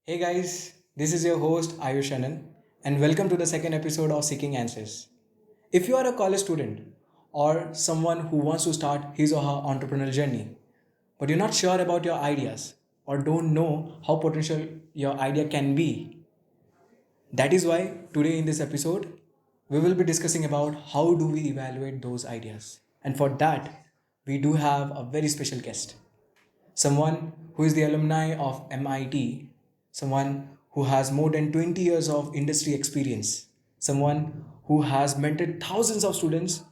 Hey guys, this is your host Ayush Anand, and welcome to the second episode of Seeking Answers. If you are a college student or someone who wants to start his or her entrepreneurial journey, but you're not sure about your ideas or don't know how potential your idea can be, that is why today in this episode we will be discussing about how do we evaluate those ideas. And for that, we do have a very special guest, someone who is the alumni of MIT, someone who has more than 20 years of industry experience, someone who has mentored thousands of students,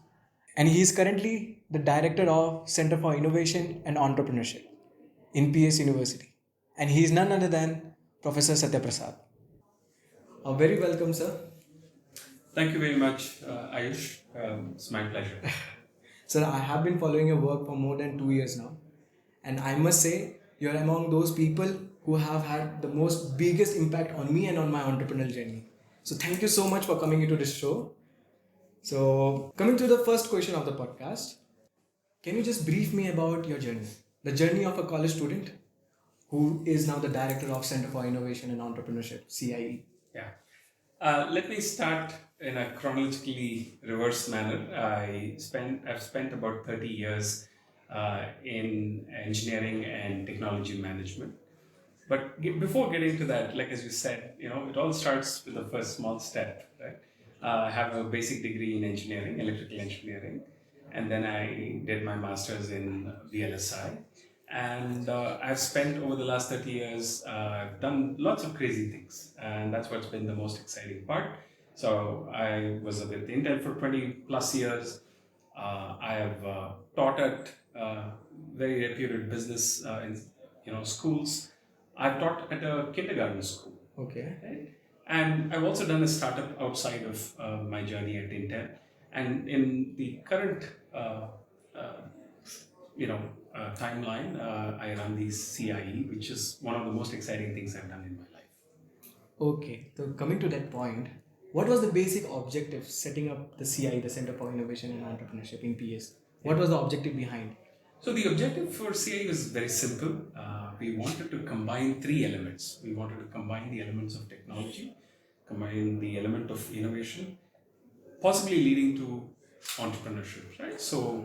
and he is currently the director of Center for Innovation and Entrepreneurship in PS University. And he is none other than Professor Sathya Prasad. Very welcome, sir. Thank you very much, Ayush. It's my pleasure. Sir, I have been following your work for more than 2 years now, and I must say you're among those people who have had the most biggest impact on me and on my entrepreneurial journey. So thank you so much for coming into this show. So coming to the first question of the podcast, can you just brief me about your journey, the journey of a college student who is now the director of Center for Innovation and Entrepreneurship, CIE? Yeah. Let me start in a chronologically reverse manner. I've spent about 30 years in engineering and technology management. But before getting to that, like as you said, it all starts with the first small step, right? I have a basic degree in engineering, electrical engineering, and then I did my master's in VLSI. And I've spent over the last 30 years done lots of crazy things, and that's what's been the most exciting part. So I was with Intel for 20 plus years. I have taught at very reputed business in schools. I've taught at a kindergarten school. Okay. Right? And I've also done a startup outside of my journey at Intel. And in the current uh, timeline, I run the CIE, which is one of the most exciting things I've done in my life. Okay, so coming to that point, what was the basic objective setting up the CI, the Center for Innovation and Entrepreneurship in PS? What was the objective behind? So the objective for CIE was very simple. We wanted to combine three elements. We wanted to combine the elements of technology, combine the element of innovation, possibly leading to entrepreneurship, right? So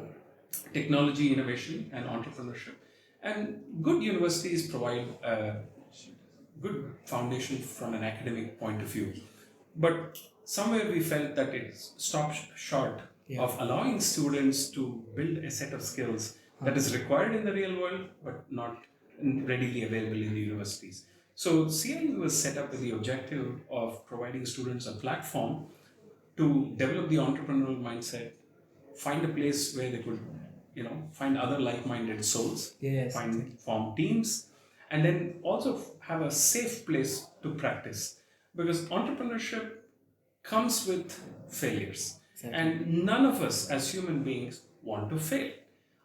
technology, innovation, and entrepreneurship. And good universities provide a good foundation from an academic point of view. But somewhere we felt that it stopped short of allowing students to build a set of skills that is required in the real world but not readily available in the universities. So CIE was set up with the objective of providing students a platform to develop the entrepreneurial mindset, find a place where they could, find other like-minded souls, form teams, and then also have a safe place to practice. Because entrepreneurship comes with failures, and none of us as human beings want to fail,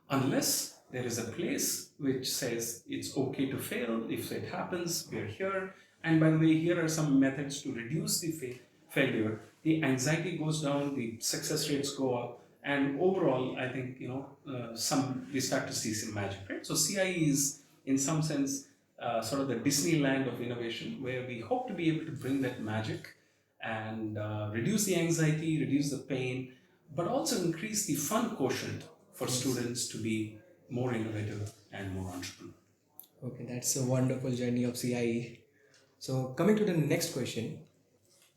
unless there is a place which says it's okay to fail. If it happens, we are here. And by the way, here are some methods to reduce the failure. The anxiety goes down, the success rates go up, and overall, I think we start to see some magic, right? So CIE is, in some sense, sort of the Disneyland of innovation, where we hope to be able to bring that magic and reduce the anxiety, reduce the pain, but also increase the fun quotient for students to be more innovative and more entrepreneurial. Okay, that's a wonderful journey of CIE. So coming to the next question,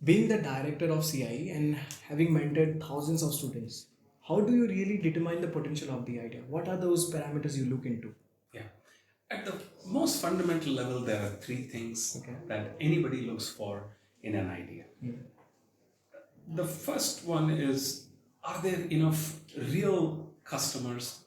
being the director of CIE and having mentored thousands of students, how do you really determine the potential of the idea? What are those parameters you look into? Yeah. At the most fundamental level, there are three things that anybody looks for in an idea. The first one is, are there enough real customers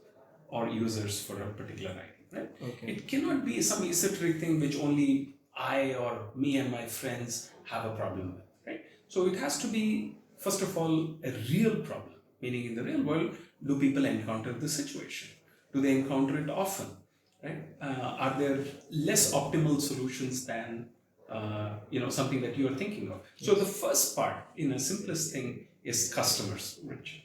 or users for a particular idea? Right? Okay. It cannot be some esoteric thing which only I or me and my friends have a problem with. Right? So it has to be, first of all, a real problem. Meaning, in the real world, do people encounter the situation? Do they encounter it often? Right? Are there less optimal solutions than something that you are thinking of? So the first part, in a simplest thing, is customers, which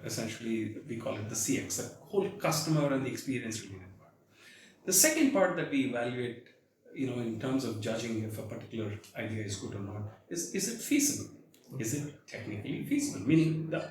essentially we call it the CX, the whole customer and the experience related part. The second part that we evaluate in terms of judging if a particular idea is good or not, is it feasible? Is it technically feasible? Meaning the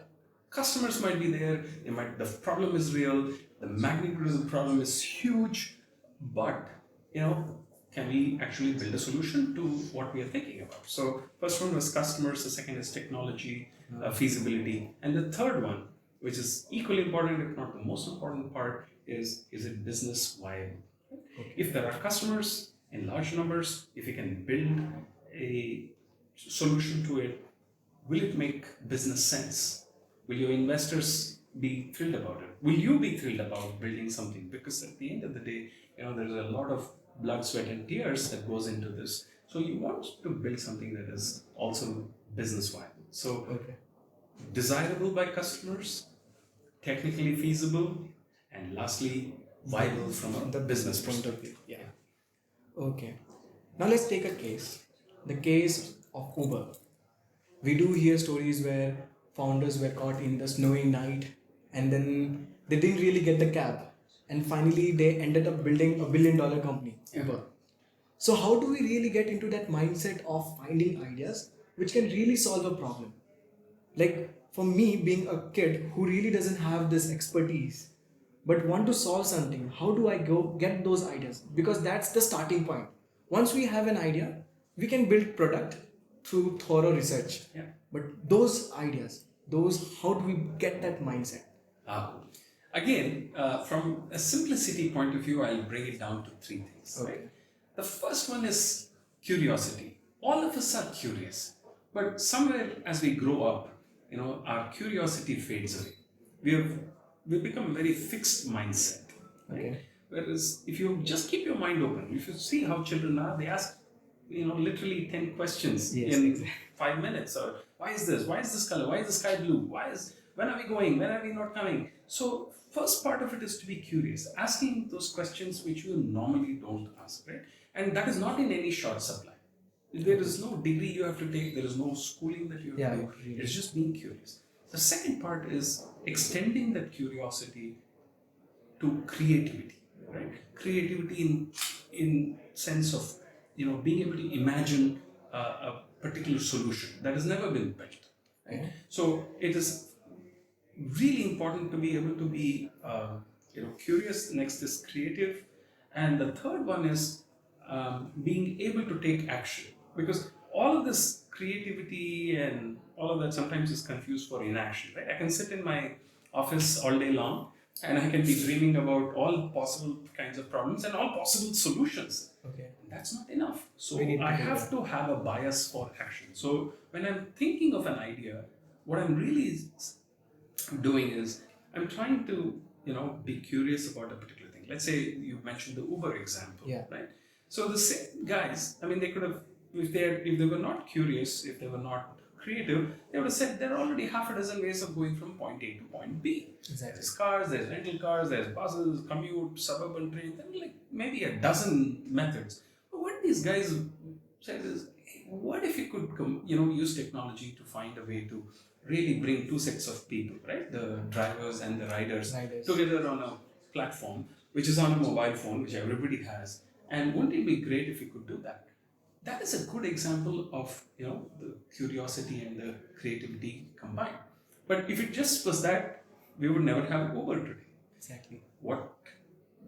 customers might be there, the problem is real, the magnitude of the problem is huge, but can we actually build a solution to what we are thinking about? So first one was customers, the second is technology, feasibility, and the third one, which is equally important, if not the most important part, is it business viable? Okay. If there are customers in large numbers, if you can build a solution to it, will it make business sense? Will your investors be thrilled about it? Will you be thrilled about building something? Because at the end of the day, there's a lot of blood, sweat, and tears that goes into this. So you want to build something that is also business viable. So desirable by customers, technically feasible, and lastly, viable from the business point of view. Yeah. Okay. Now let's take a case. The case of Uber. We do hear stories where founders were caught in the snowy night and then they didn't really get the cab. And finally, they ended up building a $1 billion company, Uber. So, how do we really get into that mindset of finding ideas which can really solve a problem? Like, for me, being a kid who really doesn't have this expertise but want to solve something, how do I go get those ideas? Because that's the starting point. Once we have an idea, we can build product through thorough research. Yeah. But those ideas, how do we get that mindset? Again, from a simplicity point of view, I'll bring it down to three things. Okay. Right? The first one is curiosity. All of us are curious, but somewhere as we grow up, our curiosity fades away. We become a very fixed mindset. Right? Okay. Whereas if you just keep your mind open, if you see how children are, they ask, literally 10 questions in 5 minutes. Or why is this? Why is this color? Why is the sky blue? When are we going? When are we not coming? So first part of it is to be curious, asking those questions which you normally don't ask, right? And that is not in any short supply. There is no degree you have to take. There is no schooling that you have to do. Really. It's just being curious. The second part is extending that curiosity to creativity, right? Creativity in sense of being able to imagine a particular solution that has never been built. Right? Mm-hmm. So it is really important to be able to be curious. Next is creative, and the third one is being able to take action, because all of this creativity and all of that sometimes is confused for inaction, right? I can sit in my office all day long and I can be dreaming about all possible kinds of problems and all possible solutions. Okay. And that's not enough. So I have to have a bias for action. So when I'm thinking of an idea, what I'm really doing is I'm trying to be curious about a particular thing. Let's say you mentioned the Uber example, right? So the same guys, they could have, if they were not curious, if they were not creative, they would have said there are already half a dozen ways of going from point A to point B. Exactly. There's cars, there's rental cars, there's buses, commute, suburban trains, and like maybe a dozen methods. But what these guys said is, what if you could use technology to find a way to really bring two sets of people, right? The drivers and the riders together on a platform, which is on a mobile phone, which everybody has. And wouldn't it be great if you could do that? That is a good example of the curiosity and the creativity combined. But if it just was that, we would never have Uber today. Exactly.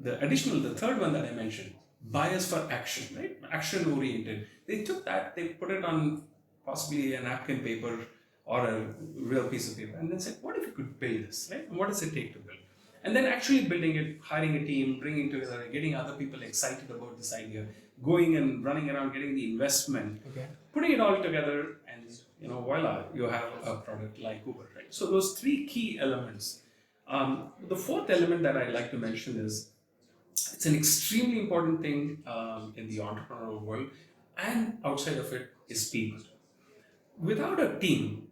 The third one that I mentioned, bias for action, right? Action oriented. They took that, they put it on possibly a napkin paper or a real piece of paper, and then said, what if you could build this, right? And what does it take to build? And then actually building it, hiring a team, bringing together, getting other people excited about this idea, going and running around, getting the investment, putting it all together, and voila, you have a product like Uber, right? So those three key elements. The fourth element that I'd like to mention is, it's an extremely important thing in the entrepreneurial world, and outside of it is people. Without a team,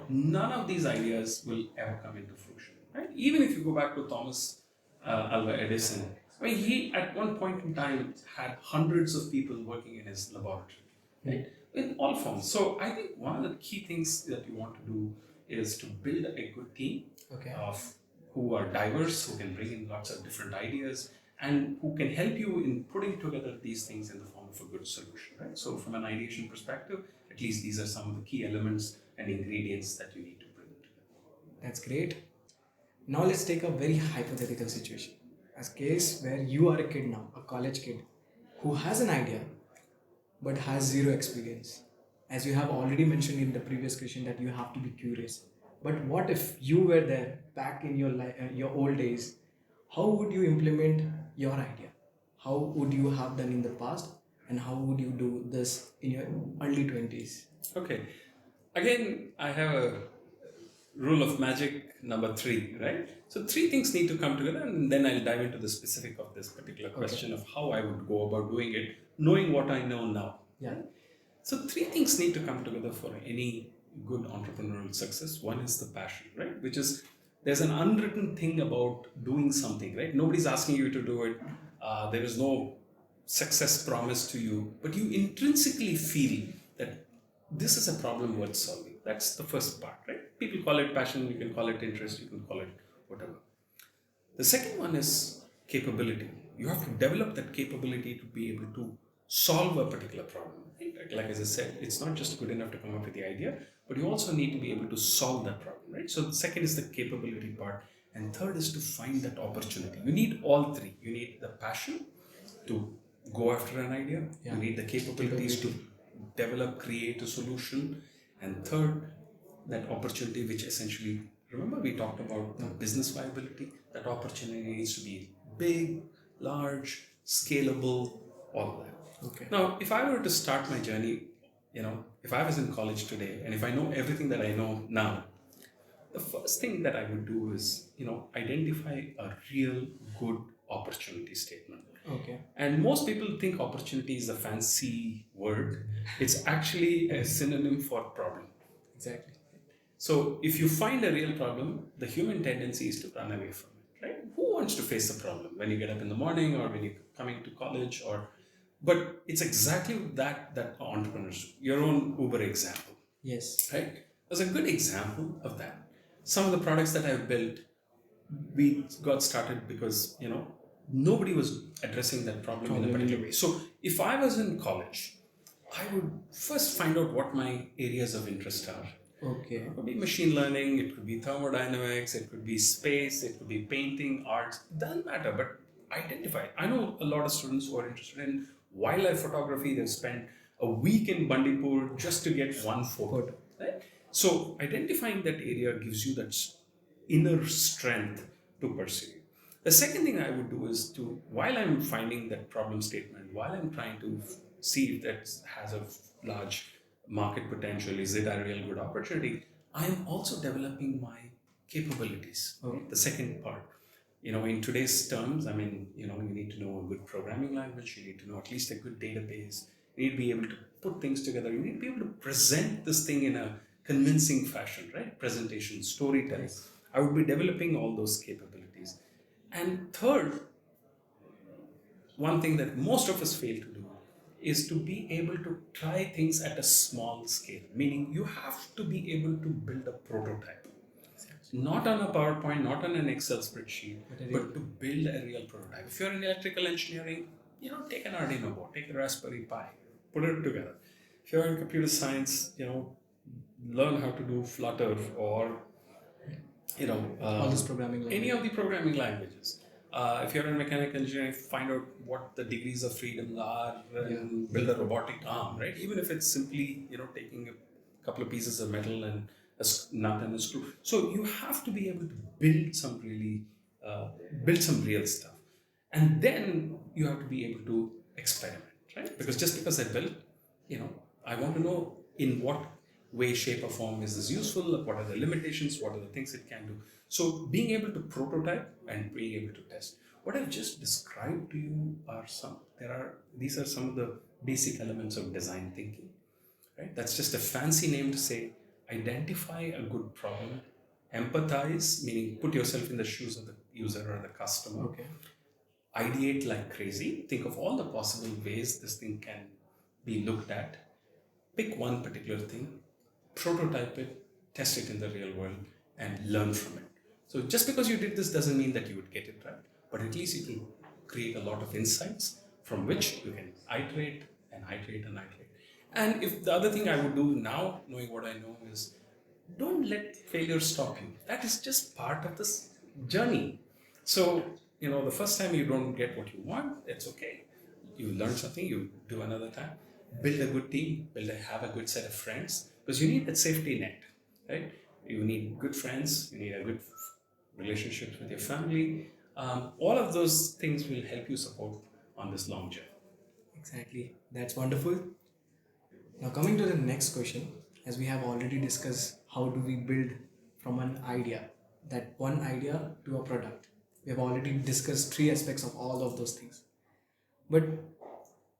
none of these ideas will ever come into fruition, right? Even if you go back to Thomas Alva Edison, he at one point in time had hundreds of people working in his laboratory, right? In all forms. So I think one of the key things that you want to do is to build a good team of who are diverse, who can bring in lots of different ideas, and who can help you in putting together these things in the form of a good solution, right? So from an ideation perspective, at least these are some of the key elements and ingredients that you need to bring together. That's great. Now let's take a very hypothetical situation. A case where you are a kid now, a college kid, who has an idea but has zero experience. As you have already mentioned in the previous question that you have to be curious. But what if you were there back in your old days? How would you implement your idea? How would you have done in the past? And how would you do this in your early 20s? Okay. Again, I have a rule of magic number 3, right? So 3 things need to come together, and then I'll dive into the specific of this particular question of how I would go about doing it, knowing what I know now. Yeah. So 3 things need to come together for any good entrepreneurial success. One is the passion, right? Which is, there's an unwritten thing about doing something, right? Nobody's asking you to do it. There is no success promised to you, but you intrinsically feel that this is a problem worth solving. That's the first part, right? People call it passion, you can call it interest, you can call it whatever. The second one is capability. You have to develop that capability to be able to solve a particular problem. Like as I said, it's not just good enough to come up with the idea, but you also need to be able to solve that problem, right? So the second is the capability part, and third is to find that opportunity. You need all 3. You need the passion to go after an idea. Yeah. You need the capabilities to develop, create a solution, and third, that opportunity, which essentially, remember we talked about the business viability. That opportunity needs to be big, large, scalable, all of that. Okay. Now, if I were to start my journey, if I was in college today and if I know everything that I know now, the first thing that I would do is, identify a real good opportunity statement. Okay. And most people think opportunity is a fancy word. It's actually a synonym for problem. Exactly. So if you find a real problem, the human tendency is to run away from it, right? Who wants to face a problem when you get up in the morning or when you're coming to college but it's exactly that entrepreneurs, your own Uber example. Yes. Right? As a good example of that. Some of the products that I've built, we got started because, nobody was addressing that problem in a particular way. So if I was in college, I would first find out what my areas of interest are. Okay. It could be machine learning, it could be thermodynamics, it could be space, it could be painting, arts, doesn't matter, but identify. I know a lot of students who are interested in wildlife photography. They've spent a week in Bandipur just to get one photo. Right? So identifying that area gives you that inner strength to pursue. The second thing I would do is while I'm finding that problem statement, while I'm trying to see if that has a large market potential, is it a real good opportunity, I'm also developing my capabilities. Okay. The second part. In today's terms, you need to know a good programming language, you need to know at least a good database, you need to be able to put things together, you need to be able to present this thing in a convincing fashion, right? Presentation, storytelling. Yes. I would be developing all those capabilities. And third, one thing that most of us fail to do is to be able to try things at a small scale, meaning you have to be able to build a prototype. Not on a PowerPoint, not on an Excel spreadsheet, but to build a real prototype. If you're in electrical engineering, take an Arduino board, take a Raspberry Pi, put it together. If you're in computer science, learn how to do Flutter or, all these programming languages. Any of the programming languages. If you're in mechanical engineering, find out what the degrees of freedom are and build a robotic arm, right? Even if it's simply, taking a couple of pieces of metal and a nut and a screw. So you have to be able to build some real stuff. And then you have to be able to experiment, right? Because just because I built, I want to know in what way, shape or form is this useful, what are the limitations, what are the things it can do. So being able to prototype and being able to test. What I've just described to you these are some of the basic elements of design thinking, right? That's just a fancy name to say, identify a good problem, empathize, meaning put yourself in the shoes of the user or the customer. Okay. Ideate like crazy, think of all the possible ways this thing can be looked at, pick one particular thing, prototype it, test it in the real world, and learn from it. So just because you did this doesn't mean that you would get it right, but at least it will create a lot of insights from which you can iterate and iterate and iterate. And if the other thing I would do now, knowing what I know, is don't let failure stop you. That is just part of this journey. So, the first time you don't get what you want, it's okay. You learn something, you do another time. Build a good team, have a good set of friends, because you need that safety net, right? You need good friends, you need a good relationships with your family. All of those things will help you support on this long journey. Exactly. That's wonderful. Now, coming to the next question, as we have already discussed, how do we build from an idea, that one idea to a product? We have already discussed three aspects of all of those things. But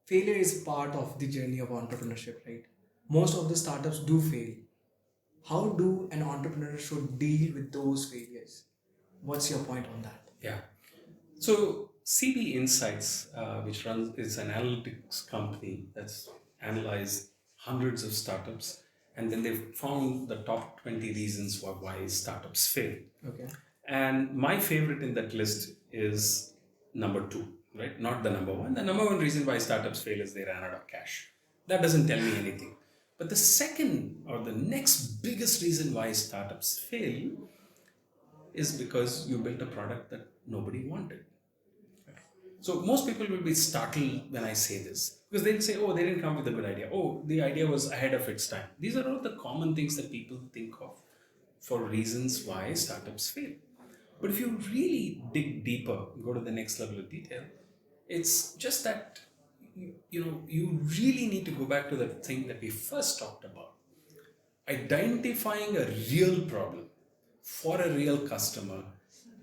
failure is part of the journey of entrepreneurship, right? Most of the startups do fail. How do an entrepreneur should deal with those failures? What's your point on that? Yeah. So CB Insights, which runs is an analytics company that's analyzed hundreds of startups, and then they've found the top 20 reasons why startups fail. Okay. And my favorite in that list is number 2, right? Not the number 1. The number 1 reason why startups fail is they ran out of cash. That doesn't tell me anything. But the second or the next biggest reason why startups fail is because you built a product that nobody wanted. So most people will be startled when I say this, because they'll say, oh, they didn't come with a good idea. Oh, the idea was ahead of its time. These are all the common things that people think of for reasons why startups fail. But if you really dig deeper, go to the next level of detail, it's just that you really need to go back to the thing that we first talked about. Identifying a real problem for a real customer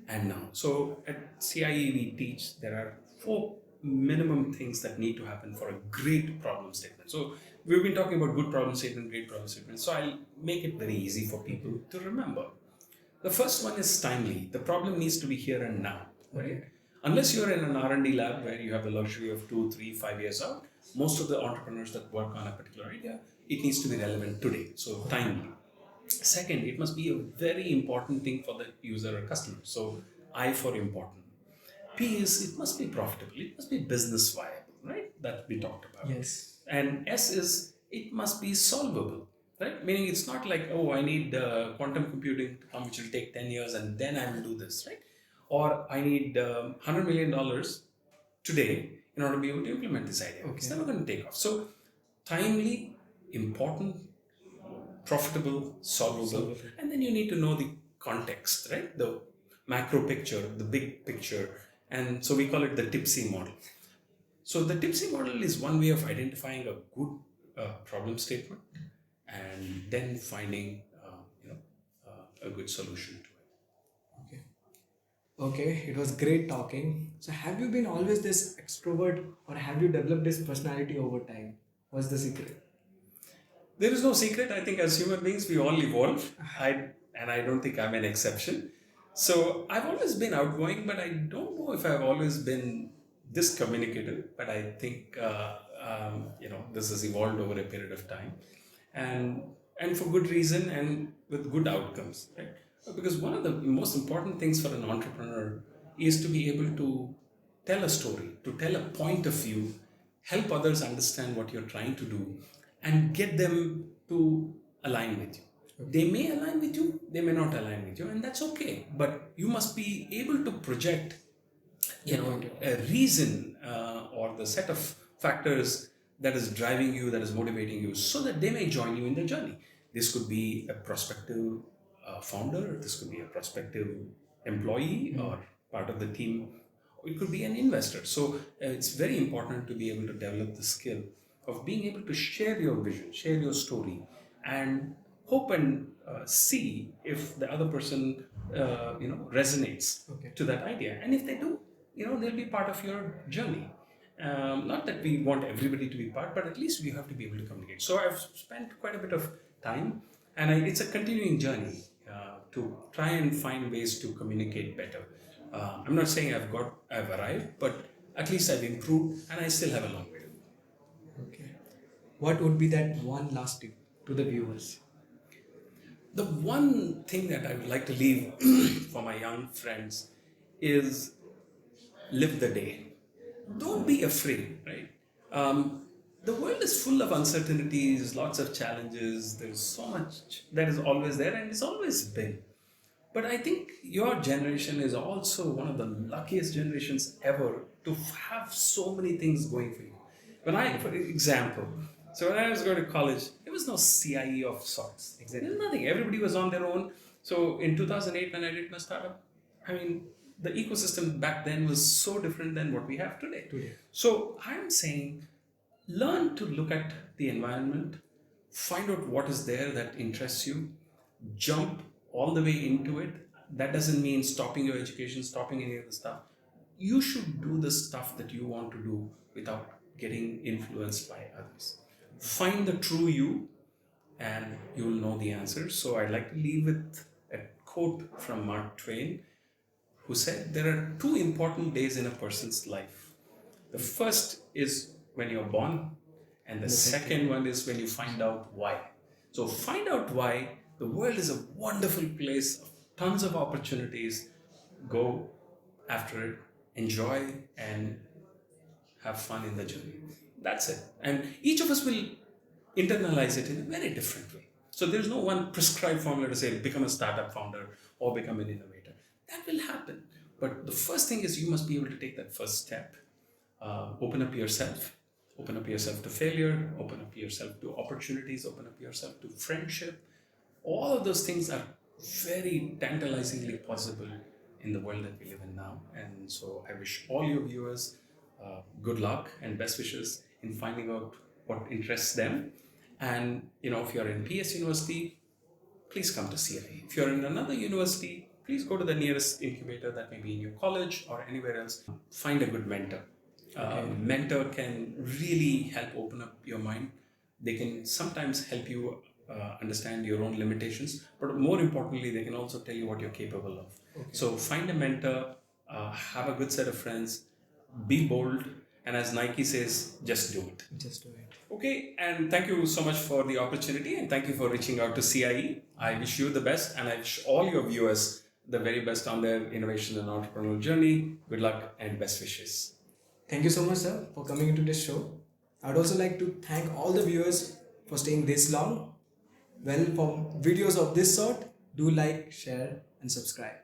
and now. So at CIE we teach there are 4 minimum things that need to happen for a great problem statement. So we've been talking about good problem statement, great problem statement. So I'll make it very easy for people to remember. The first one is timely. The problem needs to be here and now, right? Unless you're in an R&D lab where you have the luxury of 2, 3, 5 years out, most of the entrepreneurs that work on a particular idea, it needs to be relevant today. So timely. Second, it must be a very important thing for the user or customer. So I for important. P is it must be profitable. It must be business viable, right? That we talked about. Yes. And S is it must be solvable, right? Meaning it's not like, oh, I need quantum computing to come, which will take 10 years and then I will do this, right? Or I need $100 million today in order to be able to implement this idea. Okay. It's never going to take off. So timely, important, profitable, solvable, and then you need to know the context, right? The macro picture, the big picture, and so we call it the tipsy model. So the tipsy model is one way of identifying a good problem statement and then finding a good solution to it. Okay, it was great talking. So have you been always this extrovert, or have you developed this personality over time? What's the secret? There is no secret. I think as human beings, we all evolve. I don't think I'm an exception. So I've always been outgoing, but I don't know if I've always been this communicative. But I think this has evolved over a period of time, and for good reason and with good outcomes, right? Because one of the most important things for an entrepreneur is to be able to tell a story, to tell a point of view, help others understand what you're trying to do, and get them to align with you. They may align with you, they may not align with you, and that's okay. But you must be able to project, a reason or the set of factors that is driving you, that is motivating you, so that they may join you in the journey. This could be a prospective founder, this could be a prospective employee or part of the team, it could be an investor. So it's very important to be able to develop the skill of being able to share your vision, share your story, and hope and see if the other person resonates to that idea. And if they do, they'll be part of your journey. Not that we want everybody to be part, but at least we have to be able to communicate. So I've spent quite a bit of time, and it's a continuing journey to try and find ways to communicate better. I'm not saying I've arrived, but at least I've improved, and I still have a long way to go. Okay. What would be that one last tip to the viewers? The one thing that I would like to leave for my young friends is live the day. don't be afraid, right? The world is full of uncertainties, lots of challenges. There's so much that is always there, and it's always been. But I think your generation is also one of the luckiest generations ever to have so many things going for you. For example, so when I was going to college, there was no CIE of sorts. Exactly. There's nothing. Everybody was on their own. So in 2008, when I did my startup, I mean, the ecosystem back then was so different than what we have today. So I'm saying, learn to look at the environment, find out what is there that interests you, jump all the way into it. That doesn't mean stopping your education, stopping any of the stuff. You should do the stuff that you want to do without getting influenced by others. Find the true you, and you'll know the answers. So I'd like to leave with a quote from Mark Twain, who said, there are two important days in a person's life. The first is when you're born, and the second one is when you find out why. So find out why. The world is a wonderful place, tons of opportunities. Go after it, enjoy, and have fun in the journey. That's it. And each of us will internalize it in a very different way. So there's no one prescribed formula to say become a startup founder or become an innovator. That will happen. But the first thing is you must be able to take that first step. Open up yourself. Open up yourself to failure. Open up yourself to opportunities. Open up yourself to friendship. All of those things are very tantalizingly possible in the world that we live in now. And so I wish all your viewers good luck and best wishes in finding out what interests them. And if you're in PS University, please come to CIE. If you're in another university, please go to the nearest incubator that may be in your college or anywhere else. Find a good mentor. Mentor can really help open up your mind. They can sometimes help you understand your own limitations, but more importantly, they can also tell you what you're capable of. So find a mentor, have a good set of friends, be bold, and as Nike says, just do it. Just do it. Okay, and thank you so much for the opportunity, and thank you for reaching out to CIE. I wish you the best, and I wish all your viewers the very best on their innovation and entrepreneurial journey. Good luck and best wishes. Thank you so much, sir, for coming into this show. I'd also like to thank all the viewers for staying this long. Well, for videos of this sort, do like, share, and subscribe.